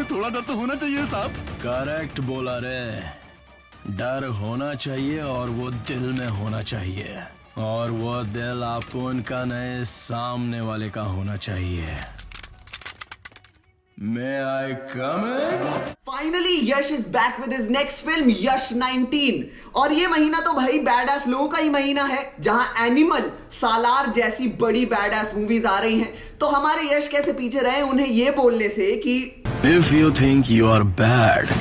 में थोड़ा डर तो होना चाहिए साहब। करेक्ट बोला रे, डर होना चाहिए और वो दिल में होना चाहिए, और वो दिल आपको उनका नहीं सामने वाले का होना चाहिए। May I come in? Finally Yash is back with his next film Yash 19। और ये महीना तो भाई बैड-एस लोगों का ही महीना है, जहां एनिमल, सालार जैसी बड़ी बैड-एस मूवीज आ रही हैं। तो हमारे यश कैसे पीछे रहे उन्हें ये बोलने से कि If you think you are bad,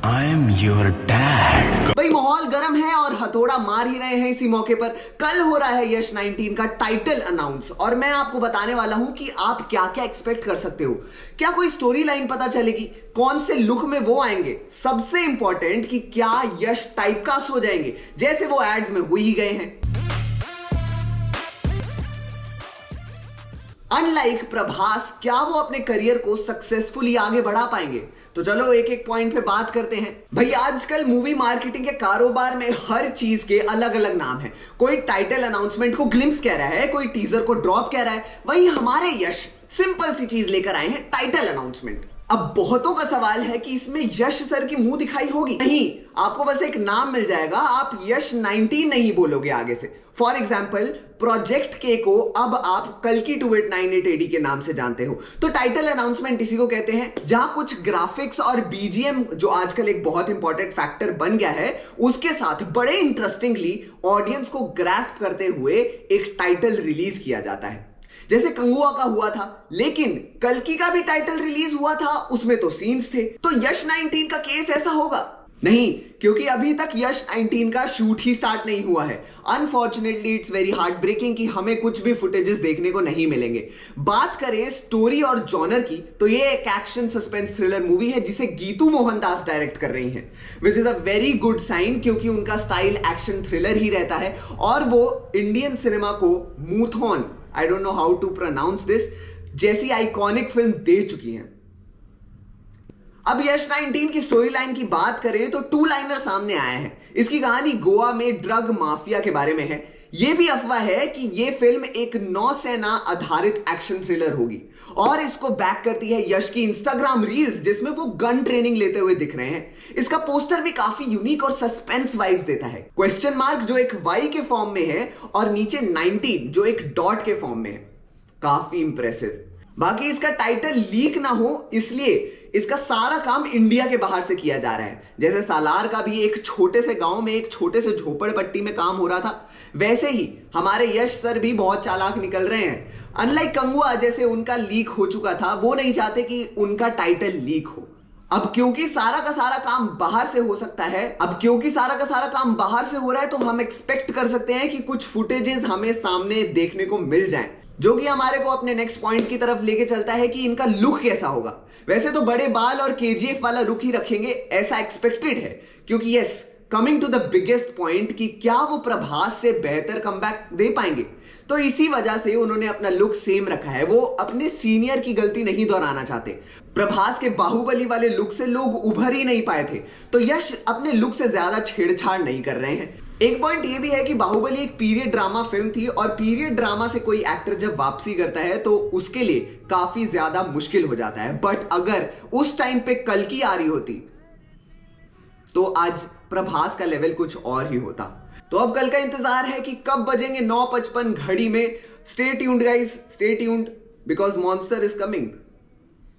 I am your dad. भाई माहौल गर्म है और हथौड़ा मार ही रहे हैं इसी मौके पर। कल हो रहा है यश 19 का टाइटल अनाउंस, और मैं आपको बताने वाला हूं कि आप क्या क्या एक्सपेक्ट कर सकते हो। क्या कोई स्टोरी लाइन पता चलेगी, कौन से लुक में वो आएंगे, सबसे इंपॉर्टेंट कि क्या यश टाइपकास्ट हो जाएंगे जैसे वो एड्स में हो ही गए हैं। अनलाइक प्रभास, क्या वो अपने करियर को सक्सेसफुली आगे बढ़ा पाएंगे? तो चलो एक एक पॉइंट पे बात करते हैं। भाई आजकल मूवी मार्केटिंग के कारोबार में हर चीज के अलग अलग नाम हैं। कोई टाइटल अनाउंसमेंट को ग्लिम्स कह रहा है, कोई टीजर को ड्रॉप कह रहा है। वहीं हमारे यश सिंपल सी चीज लेकर आए हैं, टाइटल अनाउंसमेंट। अब बहुतों का सवाल है कि इसमें यश सर की मुंह दिखाई होगी? नहीं, आपको बस एक नाम मिल जाएगा, आप यश 19 नहीं बोलोगे आगे से। फॉर एग्जाम्पल प्रोजेक्ट के को अब आप कल्कि 2898 AD के नाम से जानते हो। तो टाइटल अनाउंसमेंट इसी को कहते हैं, जहां कुछ ग्राफिक्स और बीजीएम, जो आजकल एक बहुत इंपॉर्टेंट फैक्टर बन गया है, उसके साथ बड़े इंटरेस्टिंगली ऑडियंस को ग्रास्प करते हुए एक टाइटल रिलीज किया जाता है। जैसे कंगुआ का हुआ था, लेकिन कल्कि का भी टाइटल रिलीज हुआ था, उसमें तो सीन्स थे। तो यश 19 का केस ऐसा होगा? नहीं, क्योंकि अभी तक यश 19 का शूट ही स्टार्ट नहीं हुआ है। Unfortunately it's very heartbreaking कि हमें कुछ भी फुटेजेस देखने को नहीं मिलेंगे। बात करें स्टोरी और जॉनर की, तो ये एक एक्शन सस्पेंस थ्रिलर मूवी है जिसे गीतू मोहनदास डायरेक्ट कर रही हैं, which is a very good sign, क्योंकि उनका स्टाइल एक्शन थ्रिलर ही रहता है और वो इंडियन सिनेमा को Moothon, I don't know how to pronounce this, जैसी आइकॉनिक फिल्म दे चुकी हैं। अब यश 19 की स्टोरी लाइन की बात करें तो टू लाइनर सामने आया है। इसकी कहानी गोवा में ड्रग माफिया के बारे में है। यह भी अफवाह है कि यह फिल्म एक नौसेना आधारित एक्शन थ्रिलर होगी, और इसको बैक करती है यश की इंस्टाग्राम रील्स, जिसमें वो गन ट्रेनिंग लेते हुए दिख रहे हैं। इसका पोस्टर भी काफी यूनिक और सस्पेंस वाइब्स देता है। क्वेश्चन मार्क जो एक वाई के फॉर्म में है और नीचे 19 जो एक डॉट के फॉर्म में है, काफी इंप्रेसिव। बाकी इसका टाइटल लीक ना हो इसलिए इसका सारा काम इंडिया के बाहर से किया जा रहा है। जैसे सालार का भी एक छोटे से गांव में एक छोटे से झोपड़पट्टी में काम हो रहा था, वैसे ही हमारे यश सर भी बहुत चालाक निकल रहे हैं। अनलाइक कंगुआ जैसे उनका लीक हो चुका था, वो नहीं चाहते कि उनका टाइटल लीक हो। अब क्योंकि सारा का सारा काम बाहर से हो सकता है, अब क्योंकि सारा का सारा काम बाहर से हो रहा है, तो हम एक्सपेक्ट कर सकते हैं कि कुछ फुटेजेस हमें सामने देखने को मिल जाएं, जो कि हमारे को अपने नेक्स्ट पॉइंट की तरफ लेके चलता है कि इनका लुक कैसा होगा। वैसे तो बड़े बाल और केजीएफ वाला लुक ही रखेंगे, ऐसा एक्सपेक्टेड है, क्योंकि yes, coming to the biggest point कि क्या वो प्रभास से बेहतर कमबैक दे पाएंगे। तो इसी वजह से उन्होंने अपना लुक सेम रखा है। वो अपने सीनियर की गलती नहीं दोहराना चाहते। प्रभास के बाहुबली वाले लुक से लोग उभर ही नहीं पाए थे, तो यश अपने लुक से ज्यादा छेड़छाड़ नहीं कर रहे हैं। एक पॉइंट ये भी है कि बाहुबली एक पीरियड ड्रामा फिल्म थी, और पीरियड ड्रामा से कोई एक्टर जब वापसी करता है तो उसके लिए काफी ज्यादा मुश्किल हो जाता है। बट अगर उस टाइम पे कल्कि आ रही होती तो आज प्रभास का लेवल कुछ और ही होता। तो अब कल का इंतजार है कि कब बजेंगे 9:55 घड़ी में। Stay tuned guys, stay tuned, because monster is coming.